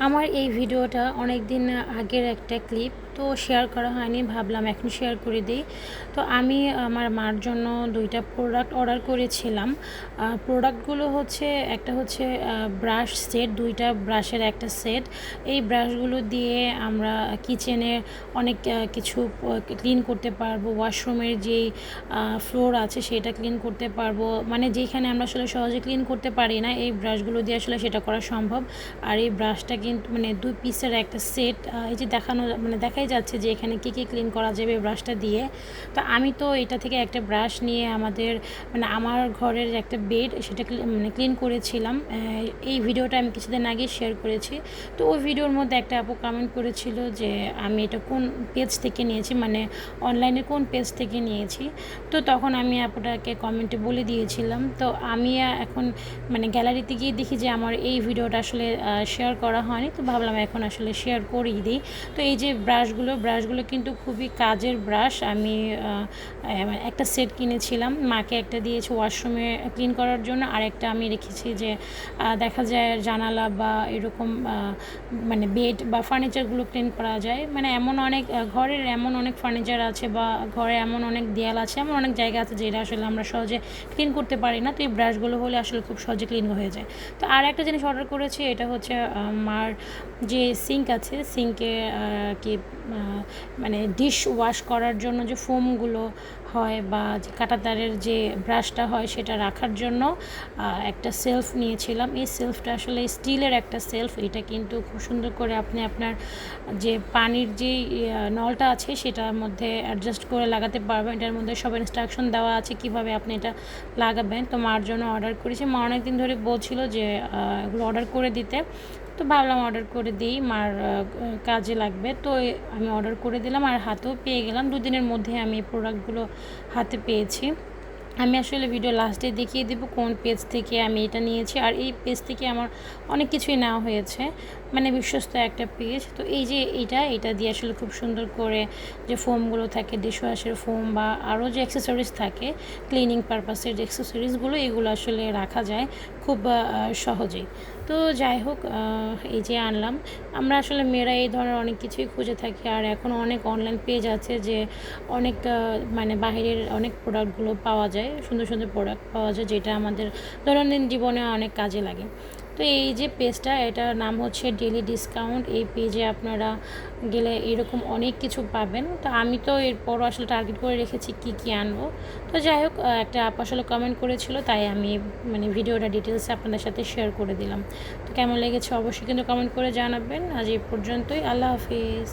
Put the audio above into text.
আমার এই ভিডিওটা অনেক দিন আগের একটা ক্লিপ, তো শেয়ার করা হয়নি, ভাবলাম এখন শেয়ার করে দিই। তো আমি আমার মার জন্য 2টা প্রোডাক্ট অর্ডার করেছিলাম। প্রোডাক্টগুলো হচ্ছে একটা হচ্ছে ব্রাশ সেট, 2টা ব্রাশের একটা সেট। এই ব্রাশগুলো দিয়ে আমরা কিচেনে অনেক কিছু ক্লিন করতে পারবো। ওয়াশরুমের যেই ফ্লোর আছে সেটা ক্লিন করতে পারবো, মানে যেখানে আমরা আসলে সহজে ক্লিন করতে পারি না, এই ব্রাশগুলো দিয়ে আসলে সেটা করা সম্ভব। আর এই ব্রাশটা কিন্তু মানে 2 পিসের একটা সেট। এই যে দেখাই যাচ্ছে যে এখানে কী কী ক্লিন করা যাবে এই ব্রাশটা দিয়ে। তো আমি তো এটা থেকে একটা ব্রাশ নিয়ে আমার ঘরের একটা বেড সেটা ক্লিন করেছিলাম। এই ভিডিওটা আমি কিছুদিন আগে শেয়ার করেছি। তো ওই ভিডিওর মধ্যে একটা আপু কমেন্ট করেছিল যে আমি এটা কোন পেজ থেকে নিয়েছি, মানে অনলাইনে কোন পেজ থেকে নিয়েছি। তো তখন আমি আপুটাকে কমেন্টে বলে দিয়েছিলাম। তো আমি এখন গ্যালারিতে গিয়ে দেখি যে আমার এই ভিডিওটা আসলে শেয়ার করা হয়নি, তো ভাবলাম এখন আসলে শেয়ার করেই দিই। তো এই যে ব্রাশগুলো কিন্তু খুবই কাজের ব্রাশ। আমি একটা সেট কিনেছিলাম, মাকে একটা দিয়েছি ওয়াশরুমে ক্লিন করার জন্য, আর একটা আমি রেখেছি যে দেখা যায় জানালা বা এরকম বেড বা ফার্নিচারগুলো ক্লিন করা যায়। ঘরের এমন অনেক ফার্নিচার আছে বা ঘরে এমন অনেক দেয়াল আছে, এমন অনেক জায়গা আছে যেটা আসলে আমরা সহজে ক্লিন করতে পারি না। তো এই ব্রাশগুলো হলে আসলে খুব সহজে ক্লিন হয়ে যায়। তো আর একটা জিনিস অর্ডার করেছি, এটা হচ্ছে মার যে সিঙ্ক আছে, সিঙ্কে কি ডিশ ওয়াশ করার জন্য যে ফোমগুলো হয় বা যে কাঁটাতারের যে ব্রাশটা হয় সেটা রাখার জন্য একটা সেলফ নিয়েছিলাম। এই সেলফটা আসলে স্টিলের একটা সেলফ। এটা কিন্তু খুব সুন্দর করে আপনি আপনার যে পানির যে নলটা আছে সেটার মধ্যে অ্যাডজাস্ট করে লাগাতে পারবেন। এটার মধ্যে সব ইনস্ট্রাকশন দেওয়া আছে কিভাবে আপনি এটা লাগাবেন। তো মার জন্য অর্ডার করেছি। মা অনেক দিন ধরে বলছিল যে এগুলো অর্ডার করে দিতে, তো ভাবলাম অর্ডার করে দিই, মার কাজে লাগবে। তো আমি অর্ডার করে দিলাম আর হাতেও পেয়ে গেলাম। 2 দিনের মধ্যে আমি এই প্রোডাক্টগুলো হাতে পেয়েছি। আমি আসলে ভিডিও লাস্টে দেখিয়ে দেবো কোন পেজ থেকে আমি এটা নিয়েছি। আর এই পেজ থেকে আমার অনেক কিছুই নেওয়া হয়েছে, বিশ্বস্ত একটা পেজ। তো এই যে এটা দিয়ে আসলে খুব সুন্দর করে যে ফোমগুলো থাকে, ডিশওয়াশের ফোম বা আরও যে অ্যাক্সেসরিজ থাকে ক্লিনিং পারপাসের যে অ্যাক্সেসরিজগুলো, এগুলো আসলে রাখা যায় খুব সহজেই। তো যাই হোক, এই যে আনলাম। আমরা আসলে মেয়েরা এই ধরনের অনেক কিছুই খুঁজে থাকি। আর এখন অনেক অনলাইন পেজ আছে যে অনেক বাহিরের অনেক প্রোডাক্টগুলো পাওয়া যায়, সুন্দর সুন্দর প্রোডাক্ট পাওয়া যায় যেটা আমাদের দৈনন্দিন জীবনে অনেক কাজে লাগে। তো এই যে পেজটা, এটার নাম হচ্ছে ডেলি ডিসকাউন্ট। এই পেজে আপনারা গেলে এরকম অনেক কিছু পাবেন। তো আমি তো এরপরও আসলে টার্গেট করে রেখেছি কি কি আনবো। তো যাই হোক, একটা আপু আসলে কমেন্ট করেছিল, তাই আমি ভিডিওটা ডিটেলসে আপনাদের সাথে শেয়ার করে দিলাম। তো কেমন লেগেছে অবশ্যই কিন্তু কমেন্ট করে জানাবেন। আজ এই পর্যন্তই। আল্লাহ হাফিজ।